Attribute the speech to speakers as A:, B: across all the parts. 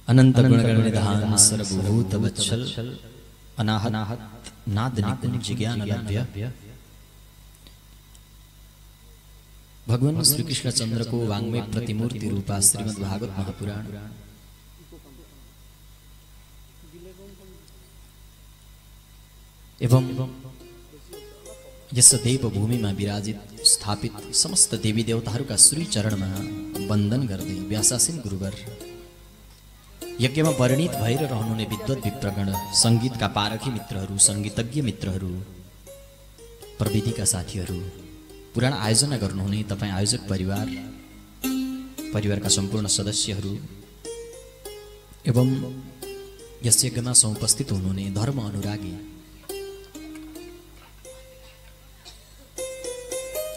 A: अनंत गुणगण निधान सर्वभूत वत्सल अनाहत नाद निकुंज ज्ञान लभ्य। भगवान श्री कृष्ण चंद्र को वांग्मय प्रतिमूर्ति रूपा श्रीमद् भागवत महापुराण एवं यस देव भूमि में विराजित स्थापित समस्त देवी देवताहरूका श्री चरण में वंदन गर्दै व्यासासीन गुरुवर यज्ञ में परिणित भएर रहनुहुने विद्वत विप्रगण संगीत का पारखी मित्रहरू संगीतज्ञ मित्रहरू प्रविधिका साथीहरू पुराण आयोजना गर्नुहुने तपाई आयोजक परिवारका सम्पूर्ण सदस्यहरू एवं यस यज्ञमा उपस्थित हुनुहुने धर्म अनुरागी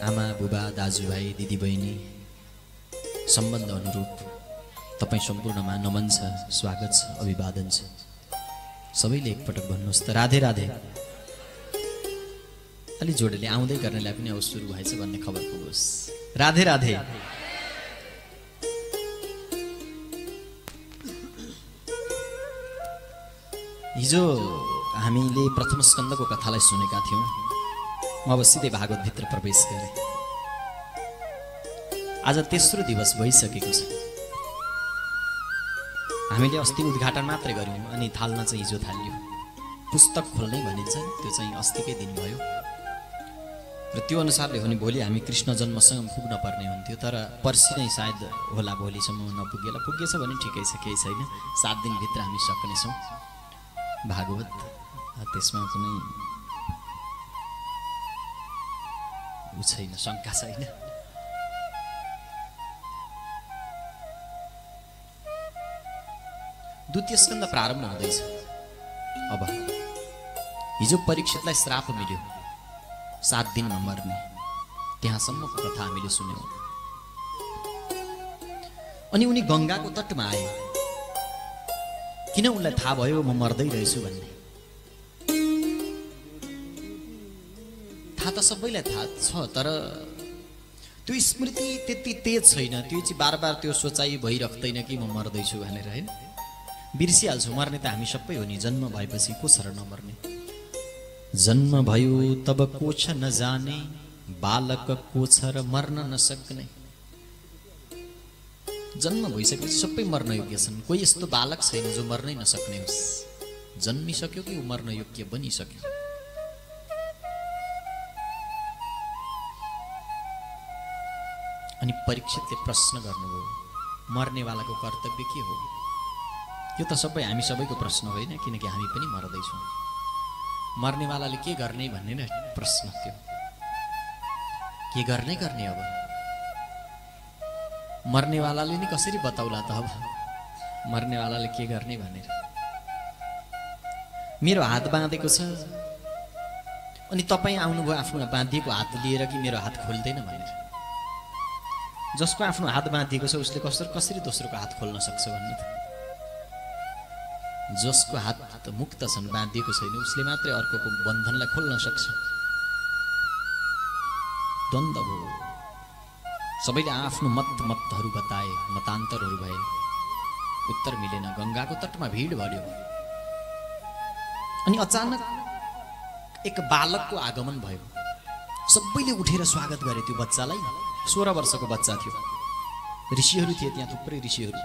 A: आमा बुबा दाजुभाइ दिदीबहिनी सम्बन्ध अनुरूप तपाई सम्पूर्णमा नमन छ, स्वागत छ, अभिवादन छ। सबैले एकपटक भन्नुहोस् त राधे राधे। अलि जोडले आउँदै गर्नेलाई पनि अब सुरु भएछ भन्ने खबर पुगोस्। राधे राधे। हिजो हामीले प्रथम स्कन्धको कथालाई सुनेका थियौं। म अब सिधै भागवत भित्र प्रवेश गरे। आज तेस्रो दिवस भइसकेको छ। हामीले अस्ति उद्घाटन मात्रै गर्यौं अनि थाल्न चाहिँ हिजो थाल्यो। पुस्तक खोल्नै भनिन्छ, त्यो चाहिँ अस्तिकै दिन भयो र त्यो अनुसारले हो भने भोलि हामी कृष्ण जन्मसँग पुग्न पर्ने हुन्थ्यो, तर पर्सि नै सायद होला भोलिसम्म नपुगेला। पुगेछ भने ठिकै छ, केही छैन। 7 दिनभित्र हामी सक्नेछौँ भागवत। त्यसमा कुनै उ छैन, शङ्का छैन। द्वितीय स्कन्द प्रारम्भ हुँदैछ। अब हिजो परीक्षितलाई श्राप मिल्यो, 7 दिनमा मर्ने। त्यहाँसम्मको कथा हामीले सुन्यौं। अनि उनी गंगाको तटमा आए। किन उनलाई थाहा भयो म मर्दै रहेछु भन्ने? थाहा त सबैलाई थाहा छ, तर त्यो स्मृति त्यति तेज छैन। त्यो चाहिँ बार त्यो सोचाइ भइराख्दैन कि म मर्दैछु भनेर, हैन? बिर्सिहाल्छु। मर्ने त हामी सबै हो नि। जन्म भएपछि को छ र नमर्ने? जन्म भयो तब को छ नजाने, बालक को छ र मर्न नसक्ने। जन्म भइसकेपछि सबै मर्न योग्य छन्। कोही यस्तो बालक छैन जो मर्नै नसक्ने होस्। जन्मिसक्यो कि उ मर्न योग्य बनिसक्यो। अनि परीक्षितले प्रश्न गर्नुभयो, मर्नेवालाको कर्तव्य के हो? यो त सबै हामी सबैको प्रश्न होइन, किनकि हामी पनि मर्दैछौँ। मर्नेवालाले के गर्ने भन्ने नै प्रश्न थियो। के गर्ने अब? मर्नेवालाले नि कसरी बताउला त अब मर्नेवालाले के गर्ने भनेर? मेरो हात बाँधेको छ अनि तपाईँ आउनुभयो आफ्नो बाँधिएको हात लिएर कि मेरो हात खोल्दैन भनेर। जसको आफ्नो हात बाँधिएको छ उसले कसरी दोस्रोको हात खोल्न सक्छ भन्नु त? जसको हात मुक्त छन्, बाँधिएको छैन, उसले मात्रै अर्कोको बन्धनलाई खोल्न सक्छ। द्वन्द्व भयो। सबैले आफ्नो मतहरू बताए, मतान्तरहरू भए, उत्तर मिलेन। गंगाको तटमा भिड बढ्यो। अनि अचानक एक बालकको आगमन भयो। सबैले उठेर स्वागत गरे त्यो बच्चालाई। 16 वर्षको बच्चा थियो। ऋषिहरू थिए त्यहाँ, थुप्रै ऋषिहरू।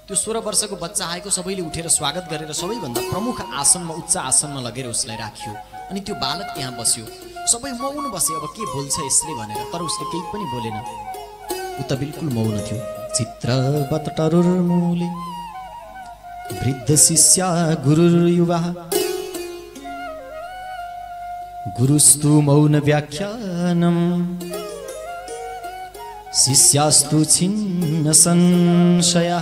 A: त्यो 16 वर्षको बच्चा आएको सबैले उठेर स्वागत गरेर सबैभन्दा प्रमुख आसनमा, उच्च आसनमा लगेर उसलाई राखियो। अनि त्यो बालक त्यहाँ बस्यो। सबै मौन बसे। अब के बोल्छ यसले भनेर, तर उसले केही पनि बोलेन। उ त बिल्कुल मौन थियो। चित्रवत तरुर्मूले वृद्ध शिष्या गुरुर्युवा गुरुस्तु मौन व्याख्यानम शिष्यास्तु छिन्न संशया।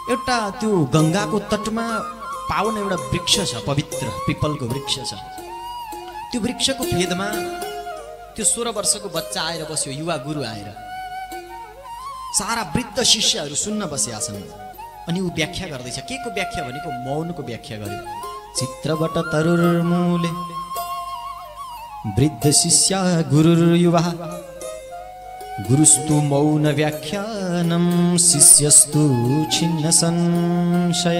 A: एउटा त्यो गंगाको तटमा पावन एउटा वृक्ष छ, पवित्र पिपलको वृक्ष छ। त्यो वृक्षको फेदमा त्यो 16 वर्षको बच्चा आएर बस्यो, युवा गुरु आएर। सारा वृद्ध शिष्यहरू सुन्न बसेका छन्। अनि ऊ व्याख्या गर्दैछ। के को व्याख्या भनेको? मौनको व्याख्या गर्यो। चित्रवट तरुर्मूले वृद्ध शिष्या गुरुर्युवा गुरुस्तु मौन व्याख्यानं शिष्यस्तु छिन्न संशय।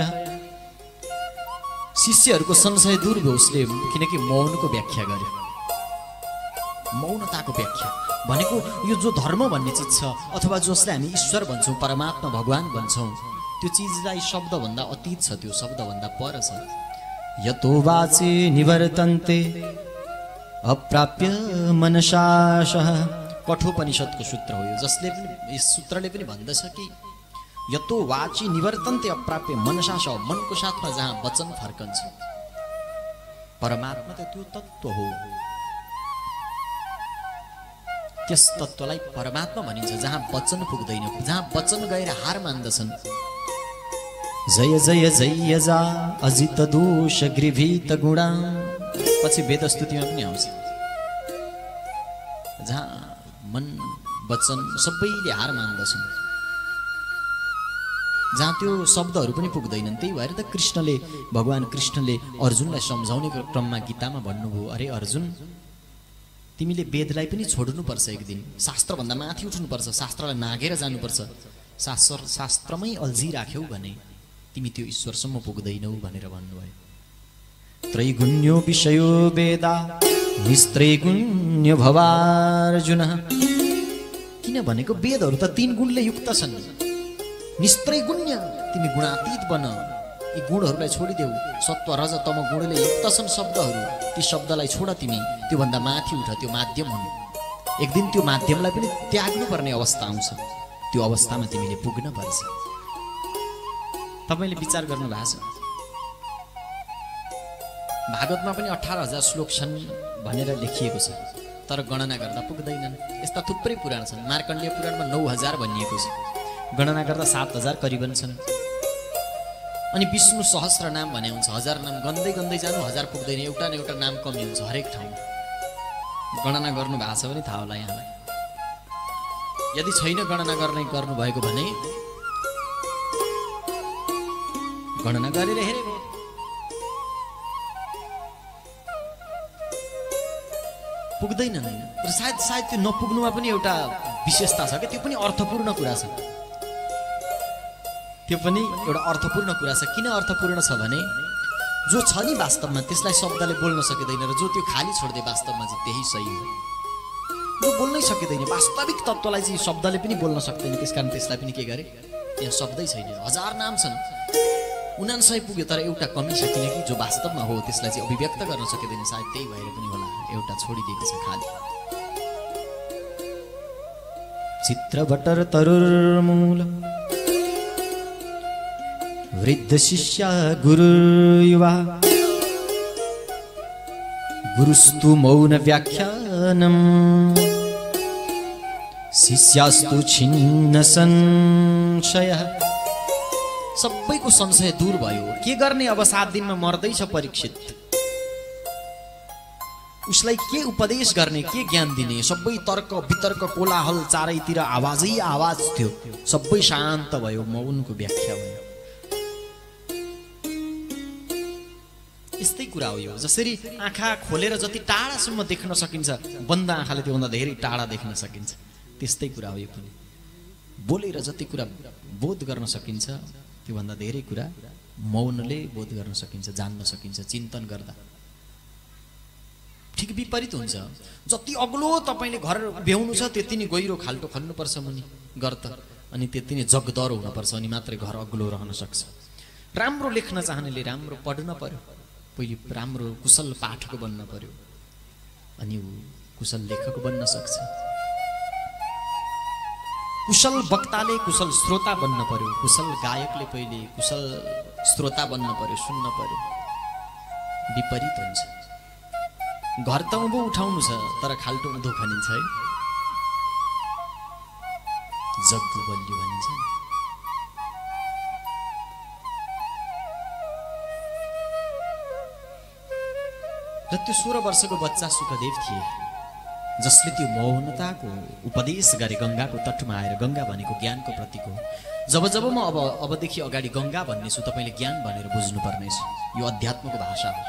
A: शिष्यहरूको संशय दूर भयो उसले, किनकि मौनको व्याख्या गर्यो। मौनताको व्याख्या भनेको यो जो धर्म भन्ने चिज छ अथवा जसलाई हामी ईश्वर भन्छौँ, परमात्मा भगवान भन्छौँ, त्यो चिजलाई शब्दभन्दा अतीत छ, त्यो शब्दभन्दा पर छ। यतो वाचे निवर्तन्ते अप्राप्य मनसाशः। कठोपनिषदको सूत्र हो यो, जसले पनि यस सूत्रले पनि भन्दछ कि यतो वाची निवर्तन्ते अप्राप्य मनसाशः, मनको साथमा जहाँ वचन फर्कन्छ, परमात्मा त त्यो तत्त्व हो। त्यस तत्त्वलाई परमात्मा भनिन्छ जहाँ वचन पुग्दैन, जहाँ वचन गएर हार मान्दछन्। जय जय जय जा अजित दोष गृभीत गुणा, पछि वेदस्तुतिमा पनि आउँछ, जहाँ मन वचन सबैले हार मान्दछन्, जहाँ त्यो शब्दहरू पनि पुग्दैनन्। त्यही भएर त कृष्णले, भगवान कृष्णले अर्जुनलाई सम्झाउने क्रममा गीतामा भन्नुभयो, अरे अर्जुन, तिमीले वेदलाई पनि छोड्नुपर्छ, एक दिन शास्त्रभन्दा माथि उठ्नुपर्छ, शास्त्रलाई नागेर जानुपर्छ। शास्त्रमै अल्झिराख्यौ भने तिमी त्यो ईश्वरसम्म पुग्दैनौ भनेर भन्नुभयो। त्रैगुण्यो विषयो वेदा निस्त्रैगुण्य भवार्जुन। किन भनेको वेदहरू त 3 गुणले युक्त छन्, निस्त्रैगुण्य, तिमी गुणातीत बन, यी गुणहरूलाई छोडिदेऊ। सत्व रज तम गुणले युक्त छन् शब्दहरू, ती शब्दलाई छोड, तिमी त्योभन्दा माथि उठ, त्यो माध्यम हुन्। एक दिन त्यो माध्यमलाई पनि त्याग्नुपर्ने अवस्था आउँछ, त्यो अवस्थामा तिमीले पुग्न पर्छ। तपाईले विचार गर्नु भएको छ, भागवतमा पनि 18,000 श्लोक छन् भनेर लेखिएको छ, तर गणना गर्दा पुग्दैनन्। यस्ता थुप्रै पुराण छन्। मार्कण्डेय पुराणमा 9,000 भनिएको छ, गणना गर्दा 7,000 करिबन छन्। अनि विष्णु सहस्र नाम भने हुन्छ, 1000 नाम गन्दै गन्दै जानु, 1000 पुग्दैन, एउटा न एउटा नाम कमी हुन्छ हरेक ठाउँमा। गणना गर्नु भएको छ भने थाहा होला यहाँलाई। यदि छैन गणना गर्नु भएको भने गणना गरेर हेरेको। पुग्दैनन्। र सायद त्यो नपुग्नुमा पनि एउटा विशेषता छ कि त्यो पनि अर्थपूर्ण कुरा छ। त्यो पनि एउटा अर्थपूर्ण कुरा छ। किन अर्थपूर्ण छ भने जो छ नि वास्तवमा त्यसलाई शब्दले बोल्न सकिँदैन, र जो त्यो खाली छोड्दै वास्तवमा चाहिँ त्यही सही हो। जो बोल्नै सकिँदैन, वास्तविक तत्त्वलाई चाहिँ शब्दले पनि बोल्न सक्दैन, त्यसकारण त्यसलाई पनि के गरे, त्यहाँ शब्दै छैन। 1000 नाम छन्, 99 पुग्यो, तर एउटा कमी छ, किनकि जो वास्तवमा हो त्यसलाई चाहिँ अभिव्यक्त गर्न सकिँदैन। सायद त्यही भएर पनि होला एउटा छोडिदिएको छ खाली। चित्रबटर तरुर्मूल वृद्ध शिष्य गुरु युवा गुरुस्तु मौन व्याख्यानम शिष्यास्तु छिन्न संशय। सबैको संशय दूर भयो। के गर्ने अब? 7 दिनमा मर्दैछ परीक्षित। उसलाई के उपदेश गर्ने, के ज्ञान दिने? सबै तर्क वितर्क कोलाहल, चारैतिर आवाजै आवाज थियो। सबै शान्त भयो, मौनको व्याख्या भयो। यस्तै कुरा हो यो। जसरी आँखा खोलेर जति टाढासम्म देख्न सकिन्छ, बन्द आँखाले त्योभन्दा धेरै टाढा देख्न सकिन्छ, त्यस्तै कुरा हो यो पनि। बोलेर जति कुरा बोध गर्न सकिन्छ त्योभन्दा धेरै कुरा मौनले बोध गर्न सकिन्छ, जान्न सकिन्छ चिन्तन गर्दा। ठिक विपरीत हुन्छ। जति अग्लो तपाईले घर भ्याउनु छ त्यति नै गहिरो खाल्टो खन्नुपर्छ मुनि गर्त, अनि त्यति नै जगदर हुनुपर्छ, अनि मात्रै घर अग्लो रहन सक्छ। राम्रो लेख्न चाहनेले राम्रो पढ्न पर्यो, पहिले राम्रो कुशल पाठक बन्न पर्यो, अनि ऊ कुशल लेखक बन्न सक्छ। कुशल वक्ताले कुशल श्रोता बन्न पर्यो, कुशल गायकले पहिले कुशल श्रोता बन्न पर्यो, सुन्न पर्यो। विपरीत हुन्छ। घर त उँभो उठाउनु छ तर खाल्टो उँधो खनिन्छ है, जग्गु बलियो भनिन्छ। र त्यो 16 वर्षको बच्चा सुखदेव थिए, जसले त्यो मौनताको उपदेश गरे गंगाको तटमा आएर। गंगा भनेको ज्ञानको प्रतीक हो। जब जब म अबदेखि अगाडि गंगा भन्ने छु, तपाईले ज्ञान भनेर बुझ्नु पर्नेछ, यो अध्यात्मको भाषा हो।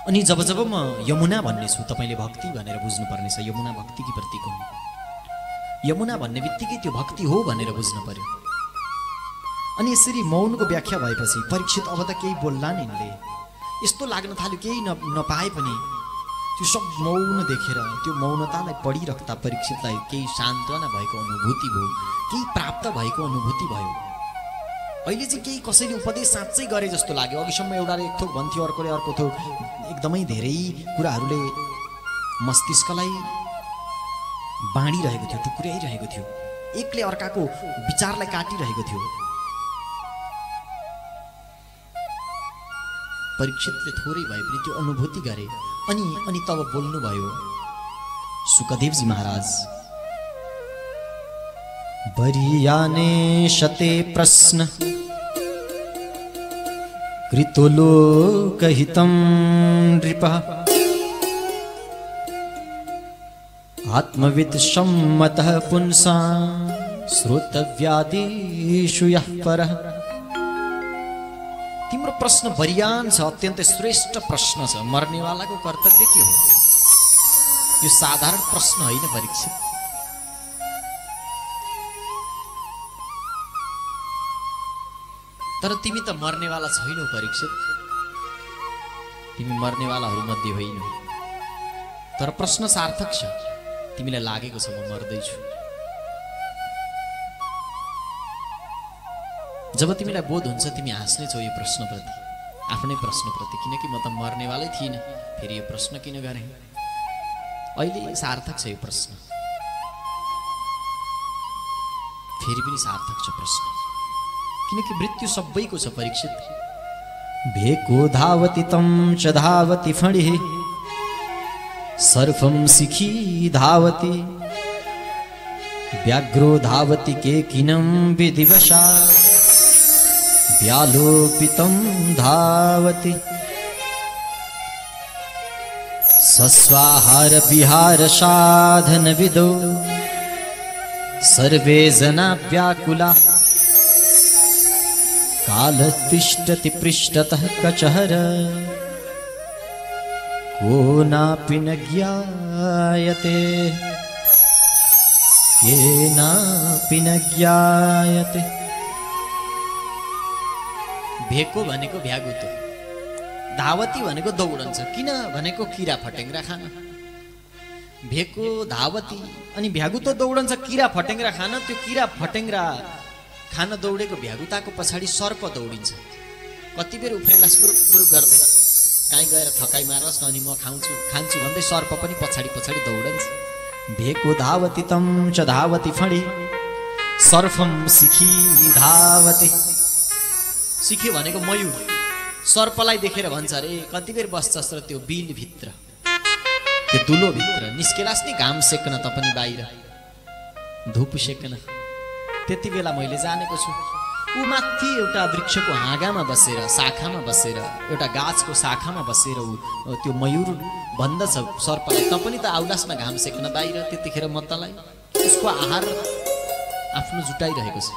A: अनि जब जब म यमुना भन्ने छु, तपाईले भक्ति भनेर बुझ्नु पर्नेछ, यमुना भक्तिकी प्रतीक हुन्। यमुना भन्ने बित्तिकै त्यो भक्ति हो भनेर बुझ्नु पर्यो। अनि यसरी मौनको व्याख्या भएपछि परीक्षित अब त केही बोल्ला नि यिनले, यस्तो लाग्न थाल्यो केही नपाए पनि त्यो सब मौन देखेर त्यो मौनतालाई पढिराख्दा परीक्षितलाई केही सान्त्वना भएको अनुभूति भयो, केही प्राप्त भएको अनुभूति भयो। अहिले चाहिँ केही कसैले उपदेश साँच्चै गरे जस्तो लाग्यो। अघिसम्म एउटाले एक थोक भन्थ्यो, अर्कोले अर्को थोक, एकदमै धेरै कुराहरूले मस्तिष्कलाई बाँडिरहेको थियो, टुक्र्याइरहेको थियो, एकले अर्काको विचारलाई काटिरहेको थियो। परीक्षितले थोरै भए पनि त्यो अनुभूति गरे। अनि तब बोल्नुभयो सुखदेवजी महाराज। बरियाने शते प्रश्न कृतो लोकहितं नृपः आत्मविद् सम्मतः पुंसा श्रोतव्यादिषु यः परः। तिम्रो प्रश्न बरियान छ, अत्यन्तै श्रेष्ठ प्रश्न छ। मर्नेवालाको कर्तव्य के हो? यो साधारण प्रश्न होइन परीक्षित। तर तिमी त मर्नेवाला छैनौ परीक्षित, तिमी मर्नेवालाहरू मध्ये होइनौ। तर प्रश्न सार्थक छ, तिमीलाई लागेको छ म मर्दैछु। जब तिमीलाई बोध हुन्छ तिमी हाँस्ने छौ यो प्रश्नप्रति, आफ्नै प्रश्नप्रति, किनकि म त मर्नेवालै थिइनँ, फेरि यो प्रश्न किन गरेँ? अहिले सार्थक छ यो प्रश्न, फेरि पनि सार्थक छ प्रश्न, किनकि मृत्यु सबैको छ परीक्षित। भेको धावति तं च धावति फणिः सर्वं शिखी धावति व्याघ्रो धावति केकिनं विधिवशात् व्यालोपितं धावति सस्वाहार विहार साधन विदो सर्वे जना व्याकुला काल तिष्ठति पृष्ठतः कचहर को नापि न ज्ञायते केनापि न ज्ञायते। भेको भनेको भ्यागुतो, धावती भनेको दौडन्छ, किन भनेको किरा फटेङ्ग्रा खान। भेको धावती अनि भ्यागुतो दौडन्छ किरा फटेङ्ग्रा खान। त्यो किरा फटेङ्ग्रा खान दौडेको भ्यागुताको पछाडि सर्प दौडिन्छ। कति बेर उफ्रेलास पुरुक गर्दै काहीँ गएर थकाइ मारोस् न अनि म खान्छु भन्दै सर्प पनि पछाडि दौडन्छ। भेको धावती तं च धावती फणि सर्फम सिखी धावती। सिखे भनेको मयूर, सर्पलाई देखेर भन्छ अरे कति बेर बस्छस् र त्यो बिलभित्र, त्यो दुलोभित्र निस्केलास् नि घाम सेक्न त पनि बाहिर, धुप सेक्न। त्यति बेला मैले जानेको छु ऊ माथि एउटा वृक्षको हाँगामा बसेर, शाखामा बसेर, एउटा गाछको शाखामा बसेर ऊ त्यो मयूर भन्दछ सर्पलाई त पनि त आउलास् न घाम सेक्न बाहिर। त्यतिखेर म तँलाई उसको आहार आफ्नो जुटाइरहेको छ।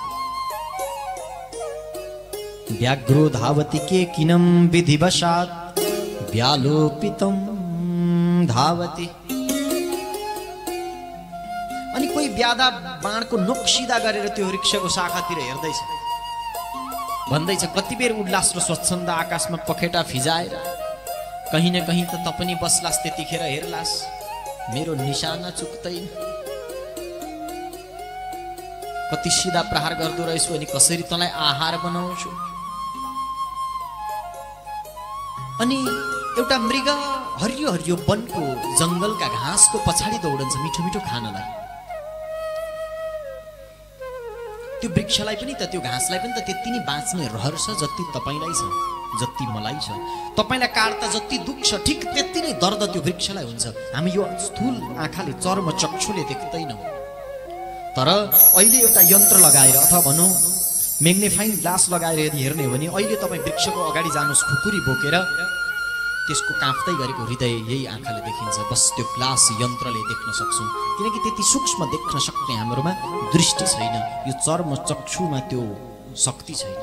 A: व्याघ्रो धावति केकिनं विधिवशात् व्यालोपितं धावति। अनि कोही ब्यादा बाणको नोक सिधा गरेर त्यो वृक्षको शाखातिर हेर्दैछ, भन्दैछ कति बेर उल्लास र स्वच्छन्द आकाशमा पखेटा फिजाएर कहीँ न कहीँ त पनि बस्लास्, त्यतिखेर हेर्लास् मेरो निशाना चुक्दैन। कति सिधा प्रहार गर्दो रहेछु अनि कसरी तँलाई आहार बनाउँछु। अनि एउटा मृग हरियो हरियो वनको जङ्गलका घाँसको पछाडि दौडन्छ मिठो मिठो खानलाई। त्यो वृक्षलाई पनि त, त्यो घाँसलाई पनि त त्यति नै बाँच्ने रहर छ जति तपाईँलाई छ, जति मलाई छ। तपाईँलाई काट्दा जति दुख छ ठिक त्यति नै दर्द त्यो वृक्षलाई हुन्छ। हामी यो स्थूल आँखाले चर्म चक्षुले देख्दैनौँ, तर अहिले एउटा यन्त्र लगाएर अथवा भनौँ म्याग्निफाइङ ग्लास लगाएर यदि हेर्ने हो भने अहिले तपाईँ वृक्षको अगाडि जानुहोस्, खुकुरी बोकेर त्यसको काँप्दै गरेको हृदय यही आँखाले देखिन्छ। बस त्यो ग्लास यन्त्रले देख्न सक्छौँ, किनकि त्यति सूक्ष्म देख्न सक्ने हाम्रोमा दृष्टि छैन, यो चर्म चक्षुमा त्यो शक्ति छैन।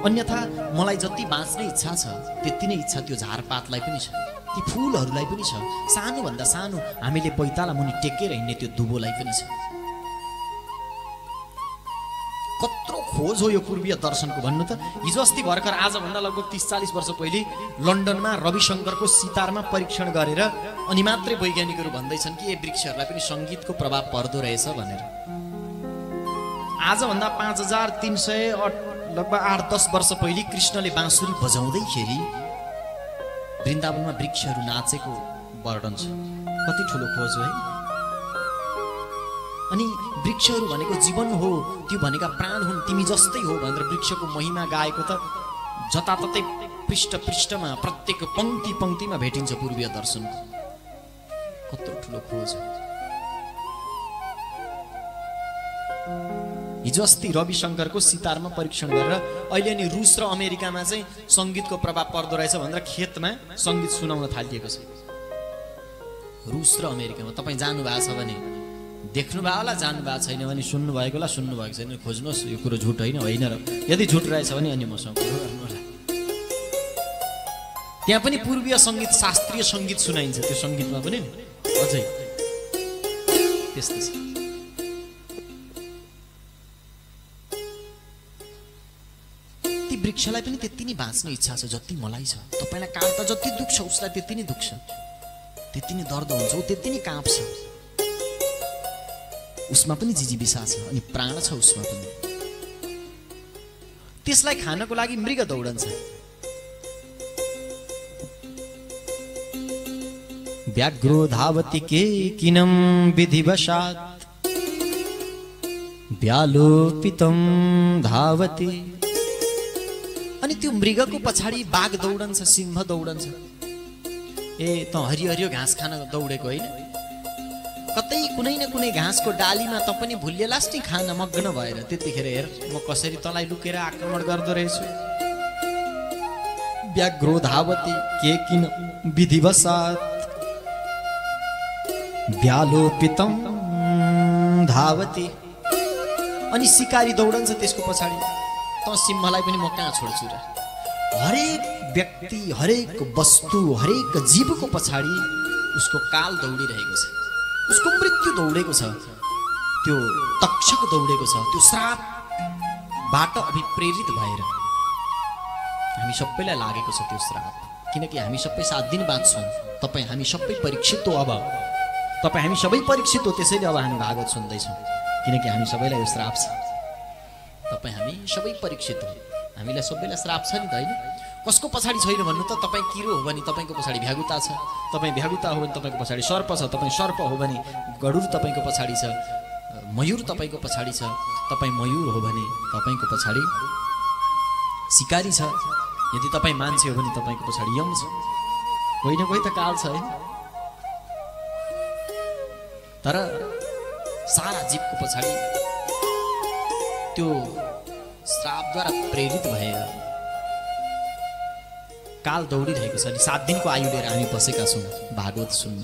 A: अन्यथा मलाई जति बाँच्ने इच्छा छ त्यति नै इच्छा त्यो झारपातलाई पनि छ, ती फुलहरूलाई पनि छ, सानोभन्दा सानो हामीले पैताला मुनि टेकेर हिँड्ने त्यो दुबोलाई पनि छ। कत्रो खोज हो यो पूर्वीय दर्शनको भन्नु त। हिजो अस्ति भर्खर आजभन्दा लगभग 30-40 वर्ष पहिले लन्डनमा रविशङ्करको सितारमा परीक्षण गरेर अनि मात्रै वैज्ञानिकहरू भन्दैछन् कि यी वृक्षहरूलाई पनि सङ्गीतको प्रभाव पर्दो रहेछ भनेर। आजभन्दा 5300 लगभग 8-10 वर्ष पहिले कृष्णले बाँसुरी बजाउँदैखेरि वृन्दावनमा वृक्षहरू नाचेको वर्णन छ। कति ठुलो खोज हो है। अनि वृक्षहरू भनेको जीवन हो, त्यो भनेका प्राण हुन्, तिमी जस्तै हो भनेर वृक्षको महिमा गाएको त जताततै पृष्ठमा प्रत्येक पंक्तिमा भेटिन्छ पूर्वीय दर्शनको। कत्रो ठुलो खोज हो। हिजो अस्ति रविशङ्करको सितारमा परीक्षण गरेर अहिले नि रुस र अमेरिकामा चाहिँ सङ्गीतको प्रभाव पर्दो रहेछ भनेर खेतमा सङ्गीत सुनाउन थालिएको छ। रुस र अमेरिकामा तपाईँ जानुभएको छ भने देख्नु भयो होला, जानु भएको छैन भने सुन्नु भएको होला, सुन्नु भएको छैन खोज्नुहोस् यो कुरो झुट होइन र यदि झुट रहेछ भने अनि मसँग कुरो गर्नु होला। त्यहाँ पनि पूर्वीय सङ्गीत, शास्त्रीय सङ्गीत सुनाइन्छ। त्यो सङ्गीतमा पनि अझै त्यस्तै छ। ती वृक्षलाई पनि त्यति नै बाँच्ने इच्छा छ जति मलाई छ। तपाईँलाई काट्दा जति दुख्छ उसलाई त्यति नै दुख्छ, त्यति नै दर्द हुन्छ, ऊ त्यति नै काँप्छ। उसमा पनि जिजीविसा छ अनि प्राण छ उसमा पनि। त्यसलाई खानको लागि मृग दौडन्छ। व्याघ्रो धावति के किनम विधिवशात् व्यालोपितं धावति। अनि त्यो मृगको पछाडि बाघ दौडन्छ, सिंह दौडन्छ। ए त हरियो घाँस खान दौडेको होइन, कतै कुनै न कुनै घाँसको डालीमा त पनि भुलिएलास् नि खान मग्न भएर। त्यतिखेर हेर म कसरी तँलाई लुकेर आक्रमण गर्दो रहेछु। व्याघ्रो धावति के किन विधिवशात् व्यालोपितं धावति। अनि सिकारी दौडन्छ त्यसको पछाडि। त सिंहलाई पनि म कहाँ छोड्छु र। हरेक व्यक्ति, हरेक वस्तु, हरेक जीवको पछाडि उसको काल दौडिरहेको छ, उसको मृत्यु दौडेको छ, त्यो तक्षक दौडेको छ, त्यो श्रापबाट अभिप्रेरित भएर हामी सबैलाई लागेको छ त्यो श्राप। किनकि हामी सबै 7 दिन बाँच्छौँ। तपाईँ हामी सबै परीक्षित हो। अब तपाईँ हामी सबै परीक्षित हो, त्यसैले अब हामी भागवत सुन्दैछौँ किनकि हामी सबैलाई यो श्राप छ। तपाईँ हामी सबै परीक्षित हो, हामीलाई सबैलाई श्राप छ नि त होइन। कसको पछाडि छैन भन्नु त। तपाईँ किरो हो भने तपाईँको पछाडि भ्यागुता छ, तपाईँ भ्यागुता हो भने तपाईँको पछाडि सर्प छ, तपाईँ सर्प हो भने गरुड तपाईँको पछाडि छ, मयूर तपाईँको पछाडि छ, तपाईँ मयूर हो भने तपाईँको पछाडि सिकारी छ, यदि तपाईँ मान्छे हो भने तपाईँको पछाडि यम छ। कोही न कोही त काल छ होइन। तर सारा जीवको पछाडि त्यो श्रापद्वारा प्रेरित भएर काल दौडिरहेको छ। अनि 7 दिनको आयु लिएर हामी बसेका छौँ भागवत सुन्नु।